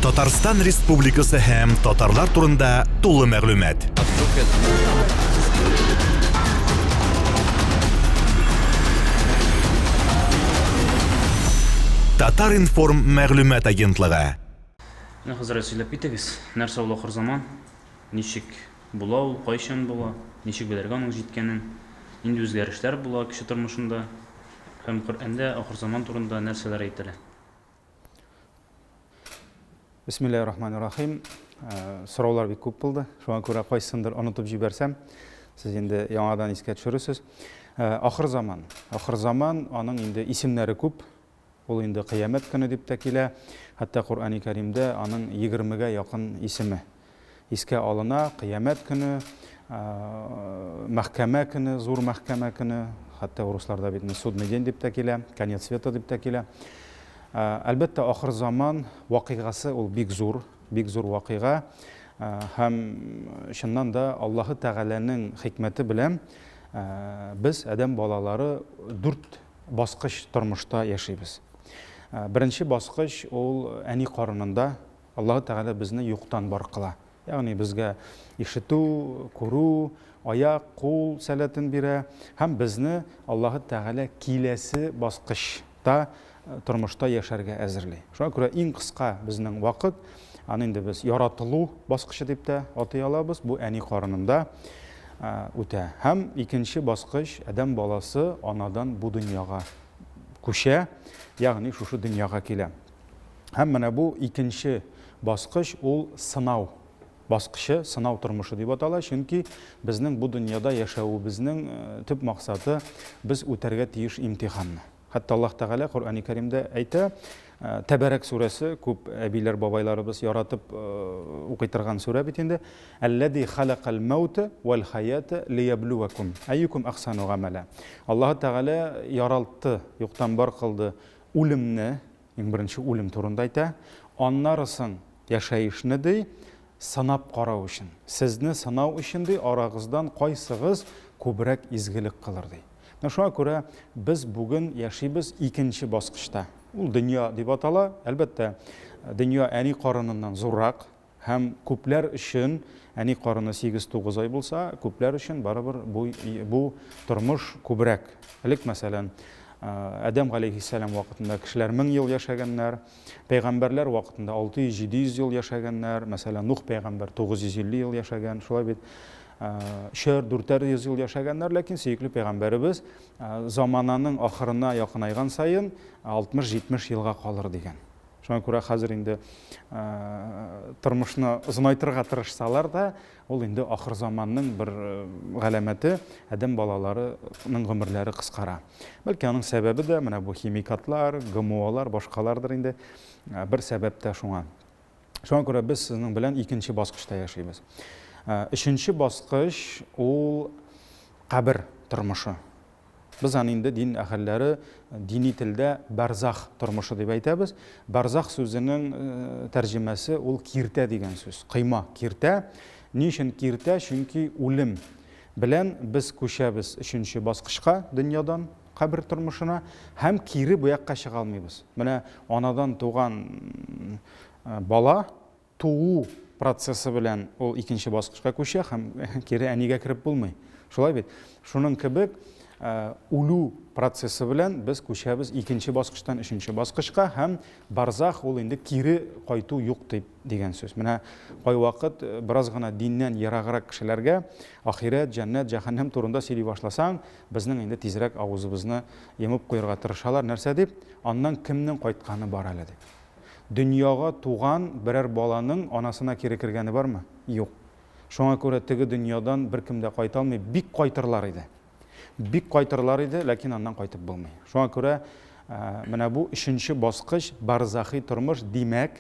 Татарстан Республикасы һәм татарлар турында тулы мәгълүмат. Татар информ мәгълүмат агентлыгы. Хәзер сөйләп китегез. Нәрсә ул ахыр заман? Ничек була ул, кайчан була? Ничек белергә аның җиткәнен? Инде үзгәрешләр була кеше тормышында һәм Коръәндә ахыр заман турында нәрсәләр әйтелә? Бисмиллахир-рахманир-рахим. Сораулар бик күп булды. Шуңа күрә кайсындыр онытып җибәрсәм, сез инде яңадан искә төшерерсез. Ахыр заман. Ахыр заман аның инде исемнәре күп. Ул инде кыямәт көне дип тә килә. Хәтта Коръәни Кәримдә аның 20-гә якын исеме искә алына. Кыямәт көне, мәхкәмә көне, зур мәхкәмә көне, хәтта русларда бит судный день дип тә килә, конец света дип тә килә. Әлбәттә, ахыр заман вакыйгасы ул бик зур вакыйга һәм чыннан да Аллаһы Тәгаләнең хикмәте белән без адәм балалары 4 баскыч тормышта яшибез. Беренче баскыч ул әни карынында Аллаһы Тәгалә безне юктан бар кыла. Ягъни безгә ишетү, күрү, аяк, кул сәләтен бирә һәм безне Аллаһы Тәгалә киләсе баскычта тормышта яшәргә әзерли. Шуңа күрә иң кыска безнең вакыт, аны инде без яратылу баскычы дип тә атый алабыз. Бу әни карынында үтә. Һәм икенче баскыч адәм баласы анадан бу дөньяга күчә, ягъни шушы дөньяга килә. Һәм менә бу икенче баскыч ул сынау баскычы, сынау тормышы дип атала, чөнки безнең бу дөньяда яшәүебезнең төп максаты без үтәргә тиеш имтиханны. Хәтта Аллаһ Тәгалә Коръәни Кәримдә әйтә, Тәбәрәк сүрәсе, күп әбиләр, бабайларыбыз яратып укый торган сүрә бит инде. Аллази халакал маута вал хаята лияблуакум айюкум ахсану гамала. Аллаһ Тәгалә яралты, юктан бар кылды үлемне, иң беренче үлем турында әйтә. Аннарысын яшәешне ди, сынап карау өчен. Сезне сынау өчен ди, арагыздан кайсыгыз күбрәк изгелек кылыр ди. Шуңа күрә без бүген яшибез икенче баскычта. Ул дөнья дип атала. Әлбәттә, дөнья әни карыныннан зуррак һәм күпләр өчен әни карыны 8-9 ай булса, күпләр өчен барыбер бу тормыш күбрәк. Элек мәсәлән, Адәм галейһиссалам вакытында кешеләр 1000 ел яшәгәннәр, пәйгамбәрләр вакытында 600-700 ел яшәгәннәр, мәсәлән, Нух пәйгамбәр 950 ел яшәгән, шулай бит. 400 ел яшәгәннәр, ләкин сөекле пәйгамбәребез замананың ахырына якынайган сайын 60-70 елга калыр дигән. Шуңа күрә хәзер инде тормышны озынайтырга тырышсалар да, ул инде ахыр заманның бер галәмәте, адәм балаларының гомерләре кыскара. Бәлки аның сәбәбе дә менә бу химикатлар, ГМОлар, башкалардыр инде бер сәбәп тә шуңа. Шуңа күрә без сезнең белән икенче баскычта яшибез. Өченче баскыч ул кабер тормышы. Без аны инде дин әһелләре дини телдә барзах тормышы дип әйтәбез. Барзах сүзенең тәрҗемәсе ул киртә дигән сүз. Кыйма, киртә. Ни өчен киртә? Чөнки үлем белән без күчәбез өченче баскычка дөньядан кабер тормышына һәм кире бу якка чыга алмыйбыз. Менә анадан туган бала туу процессы белән ул икенче баскычка күчә һәм кире әнигә кирип булмый. Шулай бит. Шуның кебек үлү процессы белән без күчәбез икенче баскычтан өченче баскычка һәм барзах ул инде кире кайту юк дигән сүз. Менә кайвакыт бераз гына диннән яраграк кешеләргә ахират, җәннәт, җәһәннәм турында сөйли башласаң, безнең инде тизрәк авызыбызны йомып куярга тырышалар. Нәрсә дип? Аннан кемнең кайтканы бар әле дип. Дөньяга туган берәр баланың анасына кире кергәне бармы? Юк. Шуңа күрә теге дөньядан беркем дә кайта алмый, бик кайтырлар иде. Бик кайтырлар иде, ләкин аннан кайтып булмый. Шуңа күрә менә бу өченче баскыч барзахи тормыш, димәк,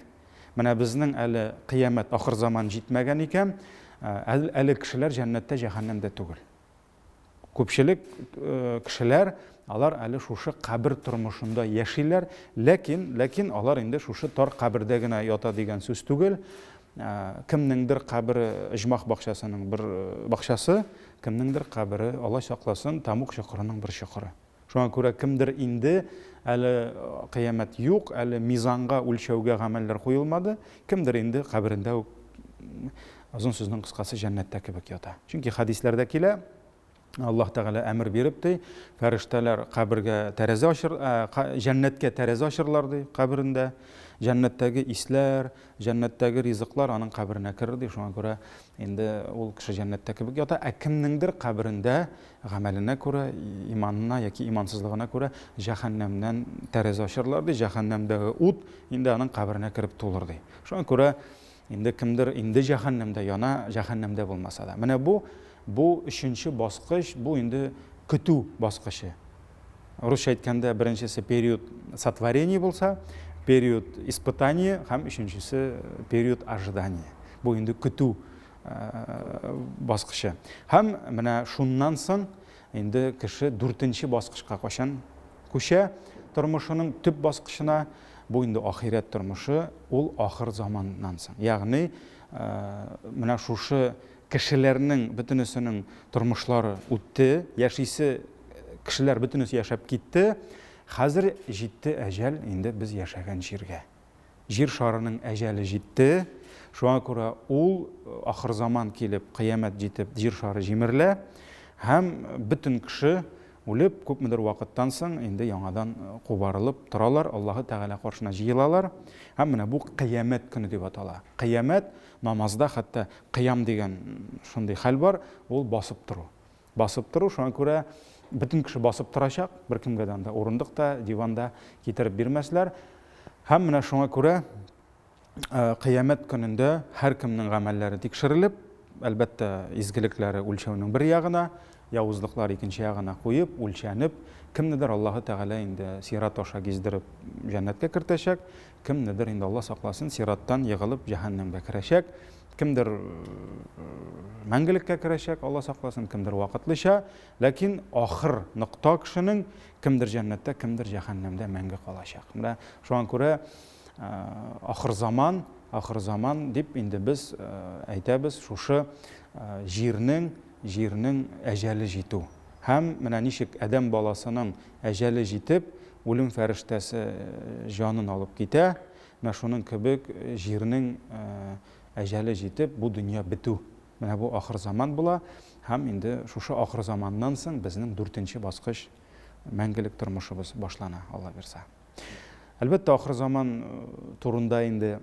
менә безнең әле кыямәт, ахыр заман җитмәгән икән, әле кешеләр җәннәттә, җәһәннәмдә түгел. Күпчелек кешеләр алар әле шушы кабер тормышында яшиләр, ләкин алар инде шушы тар кабердә генә ята дигән сүз түгел. Кемнеңдер кабере Ижмах бакчасының бер бакчасы, кемнеңдер кабере, Алла сакласын, Тамук чокырының бер чокыры. Шуңа күрә кемдер инде әле кыямәт юк, әле мизанга үлчәүгә гамәлләр куелмады, кемдер инде каберендә үк озын сүзнең кыскасы җәннәттә кебек ята. Чөнки хадисләрдә килә, Аллаһ Тәгалә әмер биреп ди, фәрештәләр кабергә тәрәзә ачыр, җәннәткә тәрәзә ачырлар ди каберендә. Җәннәттәге исләр, җәннәттәге ризыклар аның каберенә керер ди. Шуңа күрә инде ул кеше җәннәттә кебек ята. Ә кемнеңдер каберендә гамәленә күрә, иманына яки имансызлыгына күрә җәһәннәмнән тәрәзә ачырлар ди. Җәһәннәмдәге ут инде аның каберенә кереп тулыр ди. Шуңа күрә инде кемдер инде җәһәннәмдә яна, җәһәннәмдә булмаса да. Менә бу өченче баскыч, бу инде көтү баскычы. Русча әйткәндә беренчесе период сотворения булса, период испытания һәм өченчесе период ожидания. Бу инде көтү баскычы. Һәм менә шуннан соң инде кеше 4нче баскычка качан күчә тормышының төп баскычына, бу инде ахирет тормышы, ул ахыр заманнан соң. Ягъни менә шушы кешеләрнең бөтенесенең тормышлары үтте, яшисе кешеләр бөтенесе яшәп китте. Хәзер җитте әҗәл инде без яшәгән җиргә. Җир шарының әҗәле җитте. Шуңа күрә ул ахыр заман килеп, кыямәт җитеп, җир шары җимерелә һәм бөтен кеше үлеп, күпмедер вакыттан соң инде яңадан кубарылып торалар, Аллаһы Тәгалә каршына җыелалар. Һәм менә бу кыямәт көне дип атала. Кыямәт намазда хәтта кыям дигән шундый хәл бар, ул басып тору. Басып тору, шуңа күрә бөтен кеше басып торачак, беркемгә дә урындыкта, диванда китереп бирмәсләр. Һәм менә шуңа күрә кыямәт көнендә һәркемнең гамәлләре тикшерелеп, әлбәттә изгелекләре үлчәүнең бер ягына, явызлыклар икенче ягына куеп, үлчәнеп, кемнедер Аллаһы Тәгалә инде сират аша гиздереп җәннәткә кертәчәк, кемнедер инде Алла сакласын сираттан егылып җәһәннәмгә керәчәк, кемдер мәңгелеккә керәчәк, Алла сакласын, кемдер вакытлыча, ләкин ахыр нокта кешенең кемдер җәннәттә, кемдер җәһәннәмдә мәңге калачак. Менә шуңа күрә ахыр заман дип инде без әйтәбез, шушы җирнең әҗәле җитү. Һәм менә ничек адәм баласының әҗәле җитеп, үлем фәрештәсе җанын алып китә, менә шуның кебек җирнең әҗәле җитеп, бу дөнья бетү. Менә бу ахыр заман була һәм инде шушы ахыр заманнан соң безнең 4нче баскыч мәңгелек тормышыбыз башлана, Алла бирсә. Әлбәттә, ахыр заман турында инде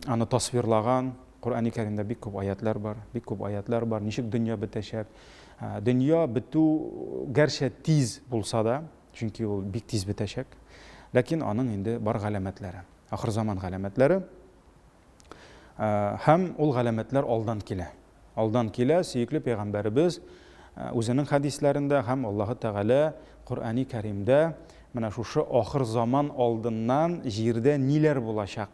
аны тасвирлаган Коръәни Кәримдә бик күп аятлар бар, ничек дөнья бетәчәк. Дөнья бетү гәрчә тиз булса да, чөнки ул бик тиз бетәчәк, ләкин аның инде бар галәмәтләре, ахыр заман галәмәтләре. Һәм ул галәмәтләр алдан килә, сөекле пәйгамбәребез үзенең хадисләрендә һәм Аллаһы Тәгалә Коръәни Кәримдә менә шушы ахыр заман алдыннан җирдә ниләр булачак,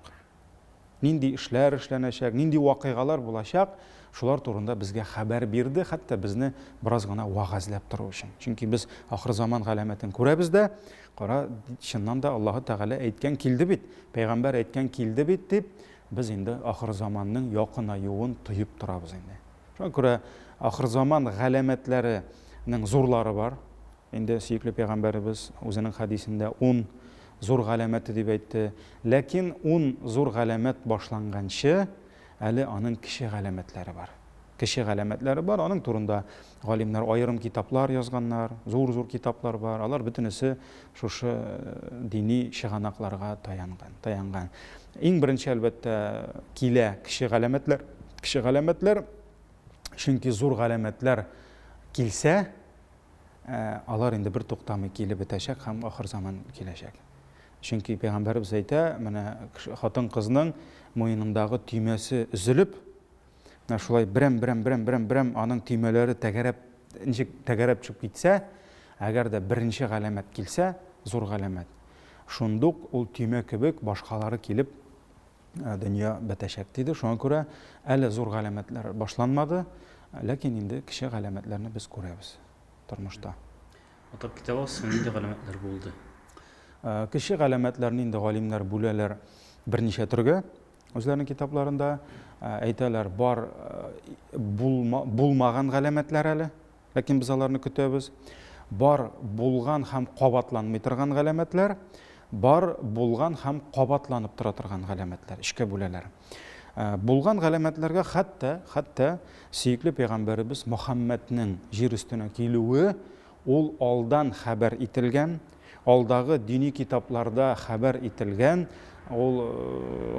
нинди эшләр эшләнәчәк, нинди вакыйгалар булачак, шулар турында безгә хәбәр бирде, хәтта безне бераз гына вагазлап тору өчен. Чөнки без ахыр заман галәмәтен күрәбез дә, кара, чыннан да Аллаһы Тәгалә әйткән килде бит, пәйгамбәр әйткән килде бит дип, без инде ахыр заманның якынаюын тоеп торабыз инде. Шуңа күрә ахыр заман галәмәтләренең зурлары бар. Инде сөекле пәйгамбәребез үзенең хадисендә 10 зур галәмәте дип әйтте. Ләкин 10 зур галәмәт башланганчы, әле аның кече галәмәтләре бар. Аның турында галимнәр аерым китаплар язганнар, зур китаплар бар. Алар бөтенесе шушы дини чыганакларга таянган. Иң беренче әлбәттә килә кече галәмәтләр, чөнки зур галәмәтләр килсә, алар инде бер туктамый килеп бетәчәк һәм ахыр заман киләчәк. Чөнки пәйгамбәребез әйтә, менә хатын кызның муенындагы төймәсе өзелеп, менә шулай берәм аның төймәләре тәгәрәп чыгып китсә, әгәр дә беренче галәмәт килсә, зур галәмәт, шундук ул төймә кебек башкалары килеп дөнья бетәчәк диде. Шуңа күрә әле зур галәмәтләр башланмады, ләкин инде кече галәмәтләрне без күрәбез тормышта. Атап китәбез, нинди галәмәтләр булды? Кече галәмәтләрне инде галимнәр бүләләр берничә төргә. Үзләренең китапларында әйтәләр, бар булмаган галәмәтләр әле, ләкин без аларны көтәбез. бар булган һәм кабатланмый торган галәмәтләр, бар булган һәм кабатланып тора торган галәмәтләр, эшкә бүләләр. Булган галәмәтләргә хәтта сөекле пәйгамбәребез Мөхәммәднең җир өстенә килүе ул алдан хәбәр ителгән, алдагы дини китапларда хәбәр ителгән, ул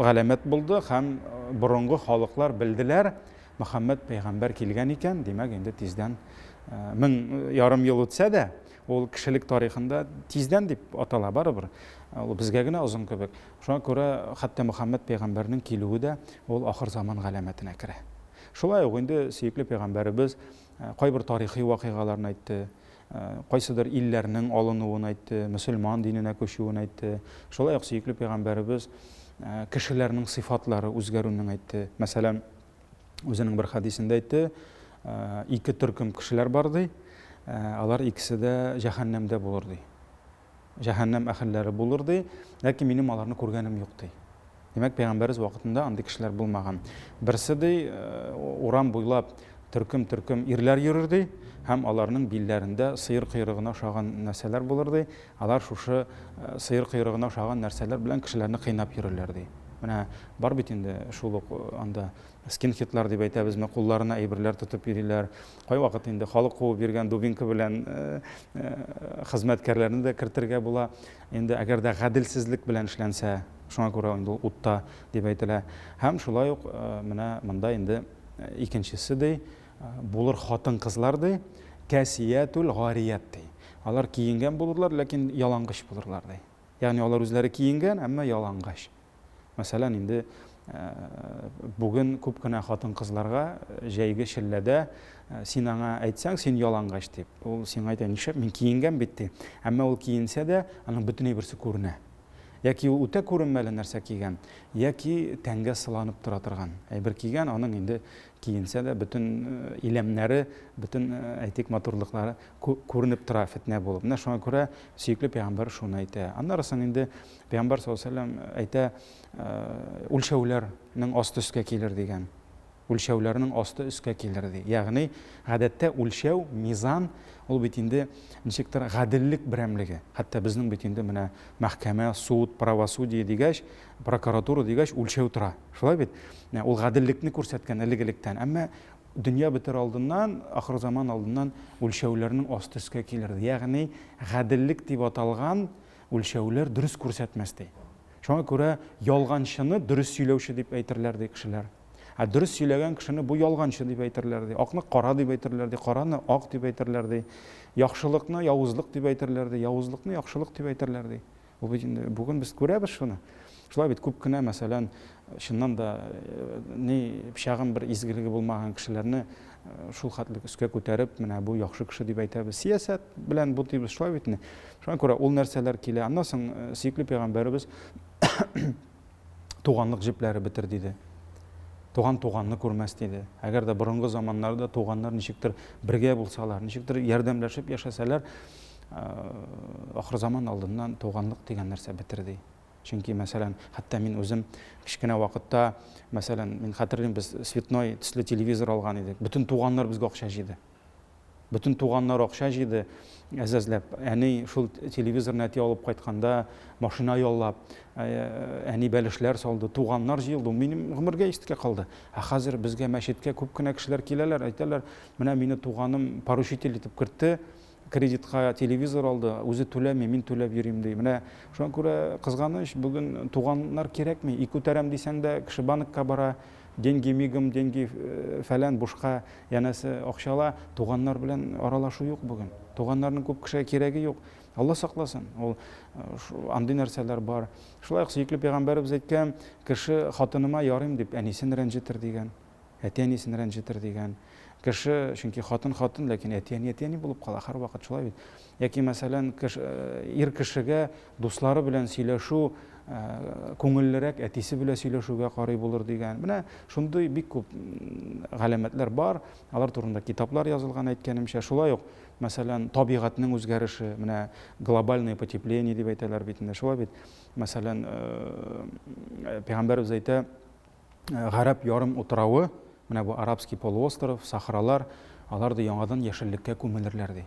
галәмәт булды һәм борынгы халыклар белделәр, Мөхәммәд пәйгамбәр килгән икән, димәк инде тиздән 1000 ярым ел үтсә дә, ул кешелек тарихында тиздән дип атала барыбер. Ул безгә генә озын кебек. Шуңа күрә хәтта Мөхәммәд пәйгамбәрнең килүе дә ул ахыр заман галәмәтенә керә. Шулай ук инде сөекле пәйгамбәребез кайбер тарихи вакыйгаларны әйтте, кайсыдыр илләрнең алынуын әйтте, мөселман диненә күчүен әйтте. Шулай ук сөекле пәйгамбәребез кешеләрнең сыйфатлары үзгәрүен әйтте. Мәсәлән, үзенең бер хадисендә әйтте, 2 төркем кешеләр бар ди, алар икесе дә җәһәннәмдә булыр ди. Җәһәннәм әһелләре булыр ди, ләкин минем аларны күргәнем юк ди. Димәк, пәйгамбәрбез вакытында андый кешеләр булмаган. Берсе ди, урам буйлап төркем ирләр йөрер ди, һәм аларның билләрендә сыер койрыгына охшаган нәрсәләр булыр ди. Алар шушы сыер койрыгына охшаган нәрсәләр белән кешеләрне кыйнап йөрерләр ди. Менә бар бит инде шул ук анда скинхетлар дип әйтәбезме, кулларына әйберләр тотып йөриләр. Кай вакыт инде халык куып йөргән дубинка белән хезмәткәрләрне дә кертергә була. Инде әгәр дә гаделсезлек белән эшләнсә, шуңа күрә инде утта дип әйтелә. Һәм шулай ук менә монда инде икенчесе ди, булыр хатын-кызлар ди, касиятул гарият ди. Алар киенгән булырлар, ләкин ялангыч булырлар ди. Ягъни алар үзләре киенгән, әмма ялангыч. Мәсәлән, инде бүген күп кенә хатын-кызларга җәйге шелләдә син аңа әйтсәң, син ялангач дип. Ул сиңа әйтә, нишләп мин киенгән бит ди. Әмма ул киенсә дә, аның бөтен әйберсе күренә. Яки ул үтә күренмәле нәрсә кигән, яки тәнгә сыланып тора торган. Әйбер кигән, аның инде киенсә дә бөтен иләмнәре, бөтен әйтик матурлыклары күренеп тора фитнә булып. Менә шуңа күрә сөекле пәйгамбәр шуны әйтә. Аннан соң инде пәйгамбәр саллаллаһу алейһи ва сәлләм әйтә, үлчәүләрнең асты өскә килер дигән. Үлчәүләрнең асты өскә килер ди. Ягъни гадәттә үлчәү, мизан ул бит инде ничектер гаделлек берәмлеге. Хәтта безнең бит инде менә мәхкәмә, суд, правосудие дигәч, прокуратура дигәч үлчәү тора. Шулай бит. Ул гаделлекне күрсәткән элек-электән. Әмма дөнья бетер алдыннан, ахыр заман алдыннан үлчәүләрнең асты өскә килер ди. Ягъни гаделлек дип аталган үлчәүләр дөрес күрсәтмәс ди. Шуңа күрә ялганчыны дөрес сөйләүче дип әйтерләр ди кешеләр. Дөрес сөйләгән кешене бу ялганчы дип әйтерләр ди. Акны кара дип әйтерләр ди, караны ак дип әйтерләр ди. Яхшылыкны явызлык дип әйтерләр ди, явызлыкны яхшылык дип әйтерләр ди. Бу бит инде бүген без күрәбез шуны. Шулай бит күп кенә, мәсәлән, чыннан да ни пичагым бер изгелеге булмаган кешеләрне шул хәтлек өскә күтәреп, менә бу яхшы кеше дип әйтәбез. Сиясәт белән бу тибез шулай бит. Шуңа күрә ул нәрсәләр килә. Аннан соң сөекле пәйгамбәребез туганлык җепләре бетер диде. Туганны күрмәс диде. Әгәр дә борынгы заманнарда туганнар ничектер бергә булсалар, ничектер ярдәмләшеп яшәсәләр, ахыр заман алдыннан туганлык дигән нәрсә бетер ди. Чөнки мәсәлән, хәтта мин үзем кичкенә вакытта, мәсәлән, мин хәтерлим, без цветной төсле телевизор алган идек. Бөтен туганнар безгә акча җыйды. Бөтен туганнар акча җыйды, әзәзләп. Әни шул телевизорны әти алып кайтканда, машина яллап, әни бәлешләр салды, туганнар җыелды. Минем гомергә истекә калды. Хәзер безгә мәчеткә күп кенә кешеләр киләләр, әйтәләр, менә мине туганым поручитель итеп кертте, кредитка телевизор алды, үзе түләми, мин түләп йөрим ди. Менә шуңа күрә кызганыч, бүген туганнар кирәкми. Ике күтәрәм дисәң дә, кеше банкка бара, деньги мигым, деньги фәлән бушка, янәсе акчала, туганнар белән аралашу юк бүген. Туганнарның күп кешегә кирәге юк. Алла сакласын. Ул андый нәрсәләр бар. Шулай ук сөекле пәйгамбәрбез әйткән, кеше хатыныма ярыйм дип әнисен рәнҗетер дигән, әти әнисен рәнҗетер дигән. Кеше, чөнки хатын, ләкин әти әни булып кала һәр вакыт шулай бит. Яки мәсәлән, ир кешегә дуслары белән сөйләшү күңеллерәк, әтисе белән сөйләшүгә карый булыр дигән. Менә шундый бик күп галәмәтләр бар. Алар турында китаплар язылган әйткәнемчә. Шулай ук, мәсәлән, табигатьнең үзгәреше, менә глобальное потепление дип әйтәләр бит инде. Шулай бит. Мәсәлән, пәйгамбәрбез әйтә, Гарәп ярым утравы, менә бу арабский полуостров, сахралар, алар да яңадан яшеллеккә күмелерләр ди.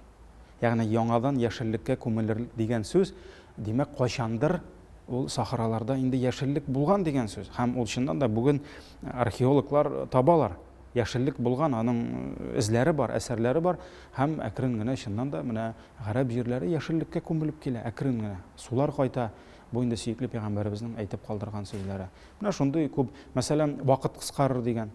ягъни яңадан яшеллеккә күмелер дигән сүз, димәк кайчандыр ул сахараларда инде яшеллек булган дигән сүз. Һәм ул чыннан да бүген археологлар табалар. Яшеллек булган, аның эзләре бар, әсәрләре бар, һәм әкрен генә чыннан да менә гарәп җирләре яшеллеккә күмелеп килә, әкрен генә. Сулар кайта. Бу инде сөекле пәйгамбәребезнең әйтеп калдырган сүзләре. Менә шундый күп, мәсәлән, вакыт кыскарыр дигән.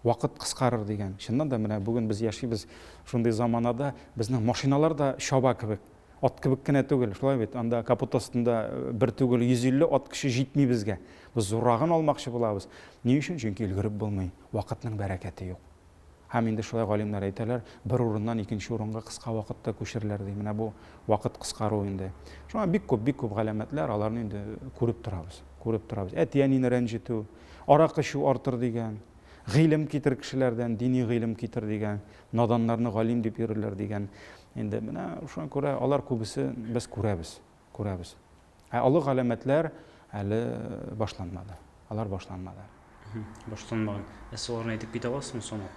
Вакыт кыскарыр дигән. Чыннан да менә бүген без яшибез шундый заманада, безнең машиналар да шаба кебек. Ат кебек кенә түгел, шулай бит. Анда капот астында бер түгел 150 ат кеше җитми безгә. Без зуррагын алмакчы булабыз. Ни өчен? Чөнки өлгереп булмый. Вакытның бәрәкәте юк. Һәм инде шулай галимнәр әйтәләр, бер урыннан икенче урынга кыска вакытта күчерләр ди. Менә бу вакыт кыскару инде. Шуңа бик күп галәмәтләр, аларны инде күреп торабыз. Күреп торабыз. Әтиянине рәнҗетү, аракы шу артыр дигән, гыйлем китер кешеләрдән, дини гыйлем китер дигән, наданнарны галим дип йөрерләр дигән. Инде менә шуңа күрә алар күбесе без күрәбез. Аллы галәмәтләр әле башланмады. Алар башланмады. Башланмаган. Соларны әйтеп китә аласызмы соңга?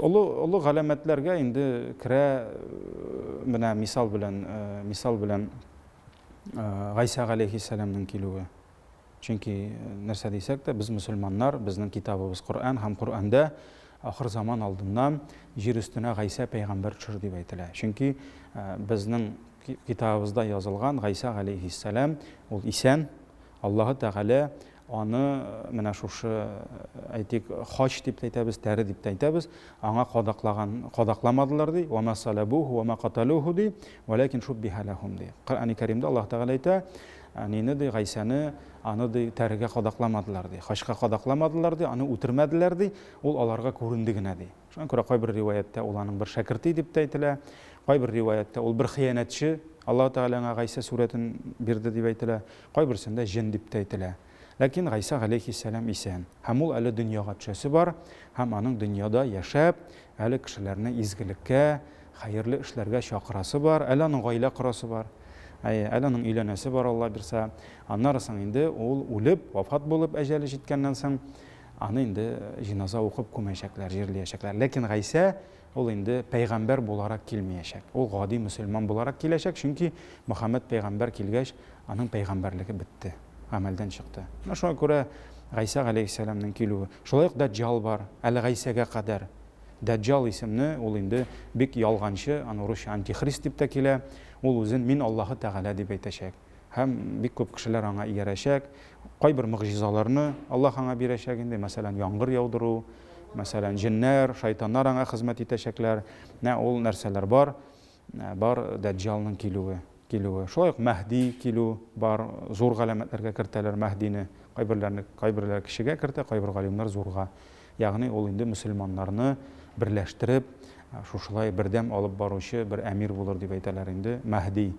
Олы галәмәтләргә инде керә менә мисал белән Гайса алейхиссаламның килүе. Чөнки нәрсә дисәк тә, без мусульманнар, безнең китабыбыз Коръан һәм Коръанда ахыр заман алдыннан җир өстенә Гайса пәйгамбәр төшер дип әйтелә. Чөнки безнең китабыбызда язылган Гайса алейхиссалам ул исән, Аллаһ Тәгалә аны менә шушы әйтик хаҗ дип әйтәбез, тәре дип әйтәбез, аңа кадакламадылар ди, ва масалабуху ва мaqataluhu ди, валакин шуббиха лахум ди. Коръан-ы Кәримдә Аллаһ Тәгалә әйтә, нине ди Гайсаны аны ди тәрегә кадакламадылар ди, хаҗка кадакламадылар ди, аны үтермәделәр ди, ул аларга күренде генә ди. Шуңа күрә кайбер риваятта ул аның бер шәкерте дип әйтелә, кайбер риваятта ул бер хыянәтче, Аллаһ Тәгаләгә Гайса сурәтен бирде дип әйтелә, кайберсендә җен дип әйтелә. Ләкин Гайса алейхиссалам исән. Һәм ул әле дөньяга төшәсе бар, һәм аның дөньяда яшәп, әле кешеләрне изгелеккә, хәерле эшләргә чакырасы бар, әле аның гаилә корасы бар. Әле аның өйләнәсе бар, Алла бирсә. Аннан соң инде ул үлеп, вафат булып әҗәле җиткәннән соң аны инде җиназа укып күмәчәкләр, җирләячәкләр. Ләкин Гайса ул инде пәйгамбәр буларак килмәячәк. Ул гади мөселман буларак киләчәк, чөнки Мөхәммәд пәйгамбәр килгәч, аның пәйгамбәрлеге бетте. Гамәлдән чыкты. Шуңа күрә Гайса алейхиссаламның килүе. Шулай ук Даҗҗал бар, әле Гайсәгә кадәр. Даҗҗал исемне ул инде бик ялганчы, аны русча антихрист дип тә килә. Ул үзен мин Аллаһы Тәгалә дип әйтәчәк. Һәм бик күп кешеләр аңа иярәчәк. Кайбер мөгъҗизаларны Аллаһ аңа бирәчәк инде, мәсәлән, яңгыр яудыру, мәсәлән, җиннәр, шайтаннар аңа хезмәт итәчәкләр. Ул нәрсәләр бар. Бар Даҗҗалның килүе. Шулай ук Мәһди килү бар, зур галәмәтләргә кертәләр Мәһдине. Кайберләр кешегә кертә, кайбер галимнар зурга. Ягъни ул инде мөселманнарны берләштереп, шушылай бердәм алып баручы бер әмир булыр дип әйтәләр инде Мәһди.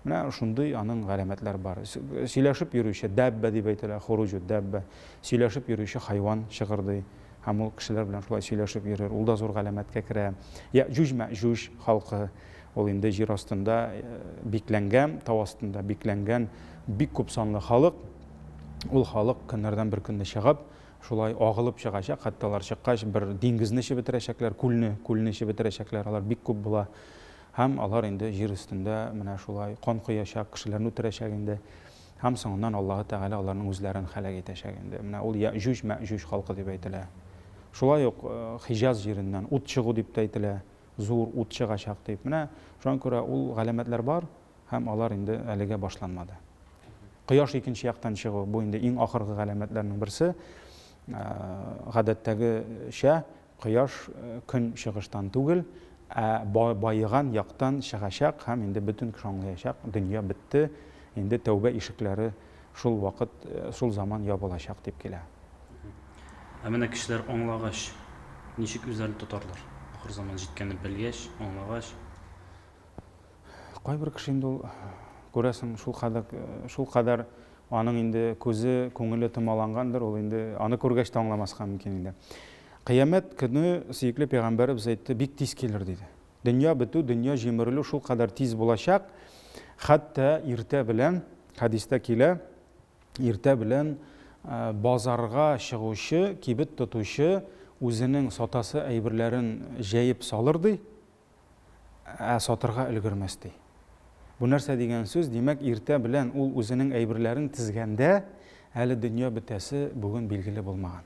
Менә шундый аның галәмәтләр бар. Сөйләшеп йөрүче дәббә дип әйтәләр, хуруҗу дәббә. Сөйләшеп йөрүче хайван чыгырды. Һәм ул кешеләр белән шулай сөйләшеп йөрер. Ул да зур галәмәткә керә. Яҗуҗ халкы ул инде җир астында бикләнгән, тау астында бикләнгән бик күп санлы халык. Ул халык көннәрдән бер көнне чыгып, шулай агылып чыгачак, хәтта алар чыккач бер диңгезне чебеп бетерәчәкләр, күлне чебеп бетерәчәкләр, алар бик күп була. Һәм алар инде җир өстендә менә шулай кан коячак, кешеләрне үтерәчәк инде. Һәм соңыннан Аллаһ Тәгалә аларның үзләрен хәлак итәчәк инде. Менә ул Яҗуҗ халкы дип әйтелә. Шулай ук Хиҗаз җиреннән ут чыгу дип әйтелә. Зур ут чыгачак дип. Менә шуңа күрә ул галәмәтләр бар, һәм алар инде әлегә башланмады. Кояш икенче яктан чыгу, бу инде иң ахыргы галәмәтләрнең берсе. Гадәттәгечә кояш көн чыгыштан түгел, байыган яктан чыгачак һәм инде бөтен шаңлаячак, дөнья бетте, инде тәүбә ишекләре шул вакыт, шул заман ябылачак дип килә. Менә кешеләр аңлагач, ничек үзләрен тотарлар? Ахыр заман җиткәнне белгәч, аңлагач. Кайбер кеше инде ул күрәсең шул кадәр аның инде күзе, күңеле томалангандыр, ул инде аны күргәч тә аңламаска мөмкин инде. Кыямәт көне сөекле пәйгамбәрбез әйтте, бик тиз килер диде. Дөнья бетү, дөнья җимерелү шул кадәр тиз булачак, хәтта иртә белән, хәдистә килә, иртә белән базарга чыгучы, кибет тотучы үзенең сатасы әйберләрен җәеп салыр ди. сатырга өлгермәс ди. Бу нәрсә дигән сүз, димәк, иртә белән ул үзенең әйберләрен тизгәндә, әле дөнья бетәсе бүген билгеле булмаган.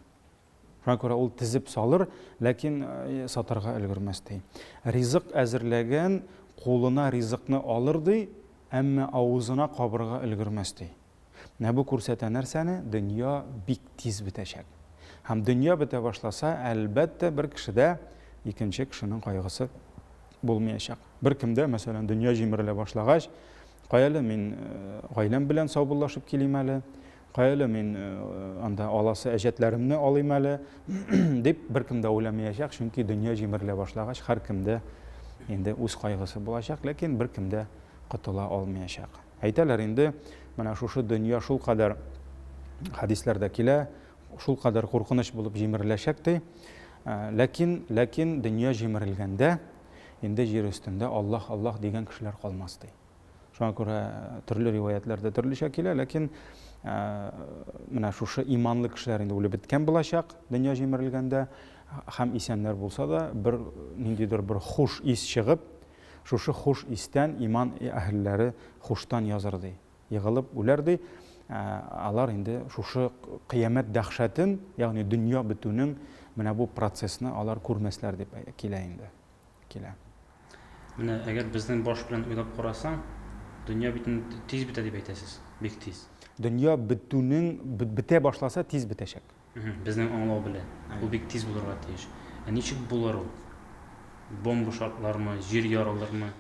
Шуңа күрә ул тизеп салыр, ләкин сатырга өлгермәс ди. Ризык әзерләгән кулына ризыкны алыр ди, әмма авызына кабырга өлгермәс ди. Менә бу күрсәтә нәрсәне? Дөнья бик тиз бетәчәк. Һәм дөнья бетә башласа, әлбәттә бер кешедә икенче кешенең кайгысы булмаячак. Бер кемдә, мәсәлән, дөнья җимерелә башлагач, каялы мин гаиләм белән саубуллашып килим әле, каялы мин анда аласы әҗәтләремне алыйм әле дип бер кемдә уйламаячак, чөнки дөнья җимерелә башлагач, һәр кемдә инде үз кайгысы булачак, ләкин бер кемдә котыла алмаячак. Әйтәләр инде, менә шушы дөнья шул кадәр хадисләрдә килә, шул кадәр куркыныч булып җимереләчәк ди. Ләкин дөнья җимерелгәндә инде җир өстендә Аллаһ дигән кешеләр калмас ди. Шуңа күрә төрле риваятләрдә төрлечә килә, ләкин менә шушы иманлы кешеләр инде үлеп беткән булачак дөнья җимерелгәндә, һәм исәннәр булса да, бер ниндидер бер хуш ис чыгып, шушы хуш истән иман әһелләре хуштан языр ди. Егылып үләр ди. Алар инде шушы кыямәт дәһшәтен, ягъни дөнья бетүнең менә бу процессны алар күрмәсләр дип килә инде. Менә әгәр безнең баш белән уйлап карасаң, дөнья битен тиз бетә дип әйтәсез, бик тиз. Дөнья бетүнең бетә башласа тиз бетәчәк. Безнең аңлау белән. Ул бик тиз булырга тиеш. Ничек булыр ул? Бомба шартлармы, җир ярылырмы?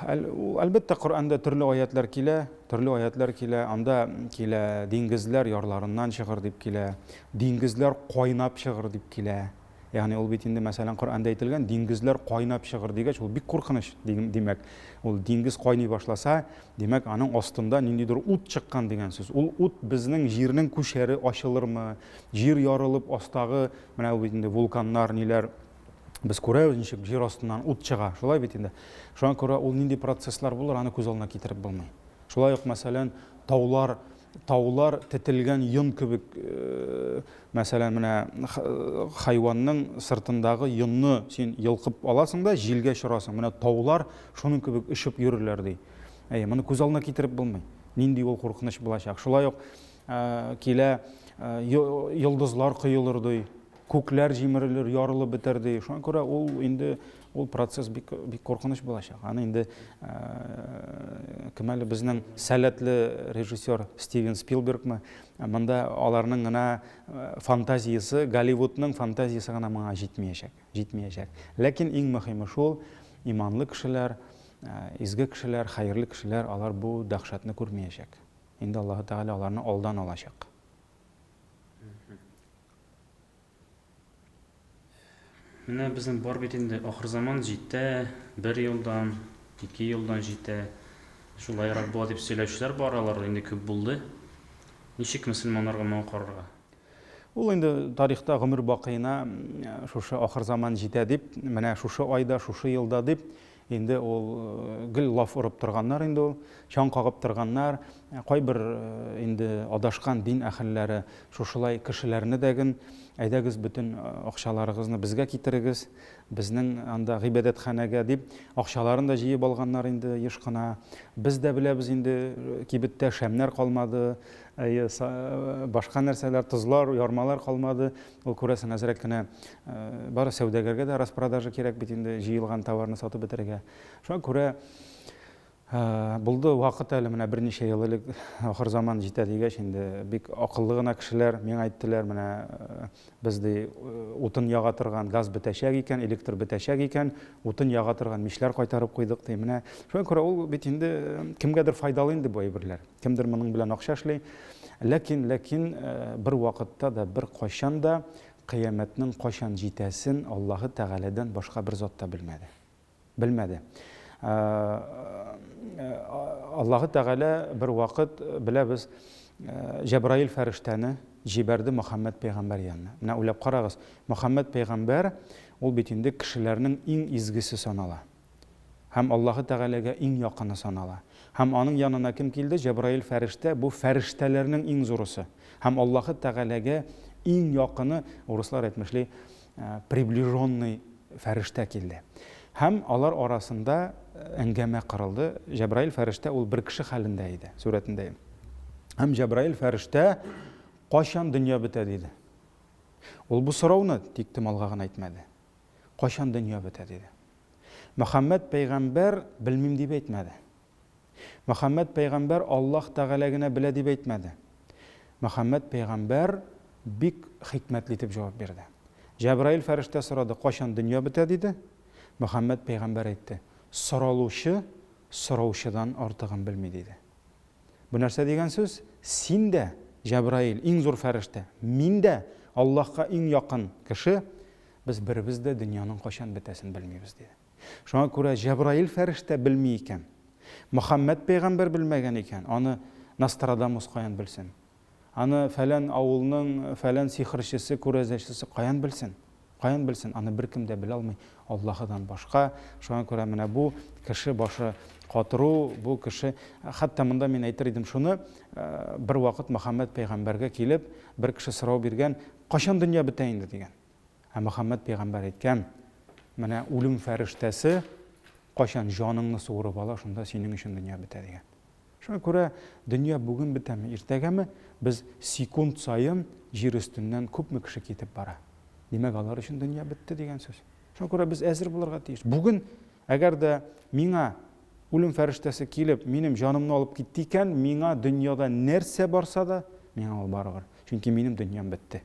Әлбәттә, Коръәндә төрле аятлар килә, анда килә диңгезләр ярларыннан чыгыр дип килә, диңгезләр кайнап чыгыр дип килә. Ягъни ул бит инде мәсәлән Коръәндә әйтелгән, диңгезләр кайнап чыгыр дигәч, ул бик куркыныч димәк. Ул диңгез кайный башласа, димәк, аның астында ниндидер ут чыккан дигән сүз. Ул ут безнең җирнең күчәре ачылырмы? Җир ярылып астагы, менә ул бит инде вулканнар, ниләр без күрәбез, ничек җир астыннан ут чыга. Шулай бит инде. Шуңа күрә ул нинди процесслар булыр, аны күз алдына китереп булмый. Шулай ук мәсәлән, таулар тетелгән йон кебек, мәсәлән, менә хайванның сыртындагы йонны син йылкып аласың да җилгә чырасың. Менә таулар шуның кебек ишеп йөрерләр ди. Моны күз алдына китереп булмый. Нинди ул куркыныч булачак. Шулай ук килә йолдызлар кыелыр ди, күкләр җимерелер, ярылып бетәр ди. Шуңа күрә ул процесс бик куркыныч булачак. Аны инде кемәле безнең сәләтле режиссер Стивен Спилбергмы, монда аларның гына фантазиясы, Голливудның фантазиясы гына моңа җитмәячәк. Ләкин иң мөһиме шул, иманлы кешеләр, изге кешеләр, хәерле кешеләр, алар бу дәһшәтне күрмәячәк. Инде Аллаһ Тәгалә аларны алдан алачак. Менә безнең бар бит инде ахыр заман җитә, 1 елдан, 2 елдан җитә. Шулайрак була дип сөйләүчеләр бар, алар инде күп булды. Ничек мөселманнарга моны карарга? Ул инде тарихта гомер бакыйна шушы ахыр заман җитә дип, менә шушы айда, шушы елда дип, инде ул гел лаф урып торганнар, инде ул чаң кагып торганнар, кайбер инде адашкан дин әһелләре шушылай кешеләрне дәген, әйдәгез бөтен акчаларыгызны безгә китерегез, безнең анда гыйбадәтханәгә дип акчаларын да җыеп алганнар инде еш кына. Без дә беләбез инде кибеттә шәмнәр калмады, башка нәрсәләр, тозлар, ярмалар калмады. Ул күрәсең әзрәк кенә бары сәүдәгәргә дә распродажа кирәк бит инде җыелган товарны сатып бетерергә. Шуңа күрә булды вакыт әле менә берничә ел элек ахыр заман җитә дигәч, инде бик акыллы гына кешеләр миңа әйттеләр, менә бездә утын яга торган газ бетәчәк икән, электр бетәчәк икән, утын яга торган мишләр кайтарып куйдык ди. Менә шуңа күрә ул бит инде кемгәдер файдалы инде бу әйберләр. Кемдер моның белән акча эшли. Ләкин бер вакытта да, бер кайчан да кыямәтнең кайчан җитәсен Аллаһы Тәгаләдән башка бер зат та белмәде. Аллаһы Тәгалә бер вакыт беләбез, Җәбраил фәрештәне җибәрде Мөхәммәд пәйгамбәр янына. Менә уйлап карагыз, Мөхәммәд пәйгамбәр ул бит инде кешеләрнең иң изгесе санала. Һәм Аллаһы Тәгаләгә иң якыны санала. Һәм аның янына кем килде? Җәбраил фәрештә, бу фәрештәләрнең иң зурысы. Һәм Аллаһы Тәгаләгә иң якыны, урыслар әйтмешли, приближенный фәрештә килде. Һәм алар арасында әңгәмә корылды. Җәбраил фәрештә ул бер кеше хәлендә иде, сурәтендә. Һәм Җәбраил фәрештә кайчан дөнья бетә диде. Ул бу сорауны тиктималга гына әйтмәде. Кайчан дөнья бетә диде. Мөхәммәд пәйгамбәр белмим дип әйтмәде. Мөхәммәд пәйгамбәр Аллаһ Тәгалә генә белә дип әйтмәде. Мөхәммәд пәйгамбәр бик хикмәтле итеп җавап бирде. Җәбраил фәрештә сорады, кайчан дөнья бетә диде. Мөхәммәд пәйгамбәр әйтте, сораучы сораучыдан артыгын белми диде. Бу нәрсә дигән сүз? Син дә, Җәбраил, иң зур фәрештә, мин дә, Аллаһка иң якын кеше, без беребез дә дөньяның кайчан бетәсен белмибез диде. Шуңа күрә Җәбраил фәрештә белми икән, Мөхәммәд пәйгамбәр белмәгән икән, аны Нострадамус каян белсен? Аны фәлән авылның фәлән сихерчесе, күрәзәчесе каян белсен? Каян белсен? Аны беркем дә белә алмый, Аллаһыдан башка. Шуңа күрә менә бу кеше башы катыру, бу кеше, хәтта монда мин әйтер идем шуны, бер вакыт Мөхәммәд пәйгамбәргә килеп, бер кеше сорау биргән, кайчан дөнья бетә инде дигән. Мөхәммәд пәйгамбәр әйткән, менә үлем фәрештәсе кайчан җаныңны суырып ала, шунда синең өчен дөнья бетә дигән. Шуңа күрә дөнья бүген бетәме, иртәгәме, без секунд сайын җир өстеннән күпме кеше китеп бара. Димәк, алар өчен дөнья бетте дигән сүз. Шуңа күрә без әзер булырга тиеш. Бүген әгәр дә миңа үлем фәрештәсе килеп, минем җанымны алып китте икән, миңа дөньяда нәрсә барса да, миңа ул барыр. Чөнки минем дөньям бетте.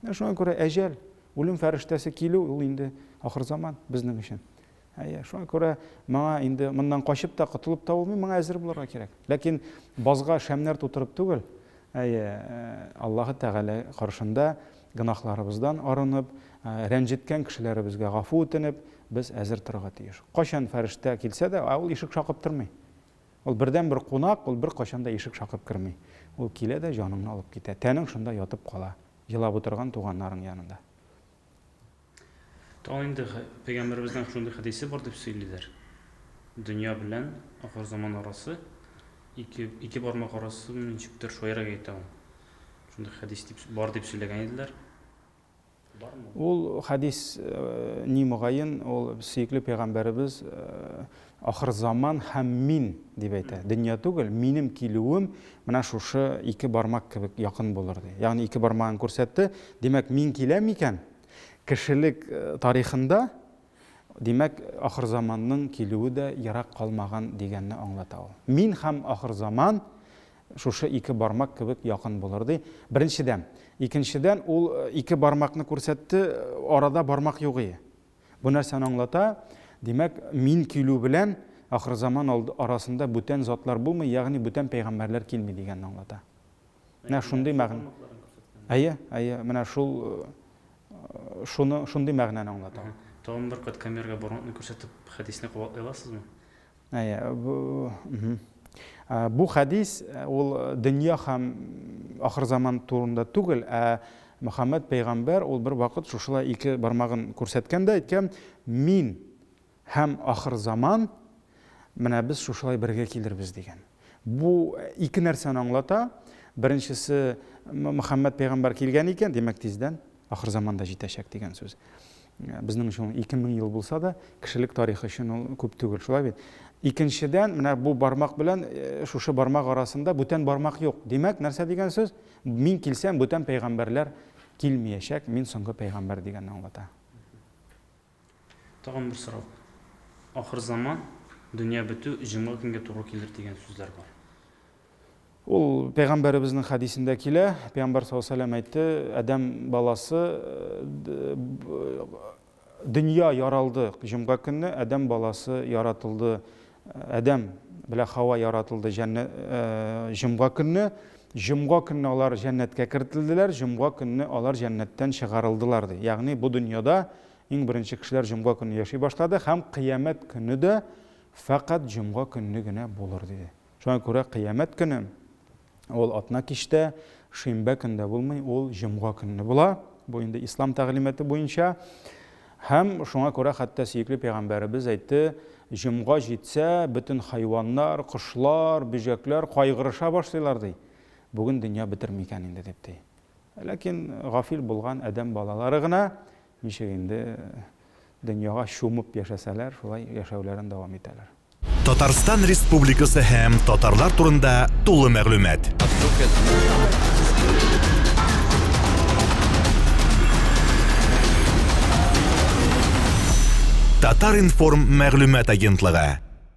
Шуңа күрә әҗәл, үлем фәрештәсе килү, ул инде ахыр заман безнең өчен. Шуңа күрә моңа инде моннан качып та кытылып та булмый, моңа әзер булырга кирәк. Ләкин базга шәмнәр тутырып түгел, Аллаһы Тәгалә каршында гынахларыбыздан арынып, рәнҗеткән кешеләребезгә гафу үтенеп, без әзер торырга тиеш. Кайчан фәрештә килсә дә, ул ишек шакып тормый. Ул бердән-бер кунак, ул бер кайчан да ишек шакып кирмей. Ул килә дә җаныңны алып китә. Тәнең шунда ятып кала, елап утырган туганнарың янында. Инде пәйгамбәребезнең шундый хәдисе бар дип сөйлиләр. Дөнья белән ахыр заман арасы ике бармак арасы ничектер шуярак әйтә ул. Шундый хәдис бар дип сөйләгән иделәр. Бармы? Ул хәдис ни мөгаен, ул сөекле пәйгамбәребез ахыр заман һәм мин дип әйтә. Дөнья түгел, минем килүем менә шушы ике бармак кебек якын булыр ди. Ягъни ике бармагын күрсәтте. Димәк, мин киләм икән. Кешелек тарихында, димәк, ахыр заманның килүе дә ярак калмаган дигәнне аңлата ул. Мин һәм ахыр заман шушы ике бармак кебек якын булыр ди. Беренчедән, икенчедән ул ике бармакны күрсәтте, арада бармак юк иде. Бу нәрсәне аңлата, димәк, мин килү белән ахыр заман арасында бүтән затлар булмый, ягъни бүтән пәйгамбәрләр килми дигәнне аңлата. Менә шундый мәгънә. Менә шундый мәгънәне аңлата. Тагын бер кат камерага барганны күрсәтеп хәдисне кабатлый аласызмы? Бу хәдис ул дөнья һәм ахыр заман турында түгел, Мөхәммәд пәйгамбәр ул бер вакыт шушылай ике бармагын күрсәткәндә әйткән, мин һәм ахыр заман менә без шушылай бергә килербез дигән. Бу ике нәрсәне аңлата. Беренчесе, Мөхәммәд пәйгамбәр килгән икән, димәк, тиздән ахыр заманда җитәчәк дигән сүз. Безнең өчен 2000 ел булса да, кешелек тарихы өчен ул күп түгел, шулай бит. Икенчедән, менә бу бармак белән шушы бармак арасында бүтән бармак юк. Димәк, нәрсә дигән сүз? Мин килсәм, бүтән пәйгамбәрләр килмәячәк, мин соңгы пәйгамбәр дигәнне аңлата. Тагын бер сорау. Ахыр заман, дөнья бетү, җиңгә көнгә туры килер дигән сүзләр бар. Ул пәйгамбәребезнең хәдисендә килә. Пәйгамбәр саллаллаһу алейһи ва сәллям әйтте, Адәм баласы дөнья яралды, җиңгә көнне Адәм баласы яратылды. Адәм белән Хава яратылды җиңгә көнне. Җиңгә көнне алар җәннәткә кертелделәр, җиңгә көнне алар җәннәттән чыгарылдылар ди. Ягъни бу дөньяда иң беренче кешеләр җиңгә көнне яши башлады һәм кыямәт көнне дә фақат җиңгә көнне генә булыр диде. Шуңа күрә кыямәт көнне ул атна кичтә, шимбә көндә булмый, ул җиңгә көнне була. Бу инде ислам тәгълиматы буенча. Һәм шуңа күрә хәтта сөекле пәйгамбәребез әйтте, җиңгә җитсә, бөтен хайваннар, кошлар, бөҗәкләр кайгырыша башлыйлар ди. Бүген дөнья бетерми икән инде дип ди. Ләкин гафил булган Адәм балалары гына ничек инде дөньяга чумып яшәсәләр, шулай яшәүләрен дәвам итәләр. Татарстан Республикасы һәм татарлар турында тулы мәгълүмат. Татар информ мәгълүмат агентлыгы.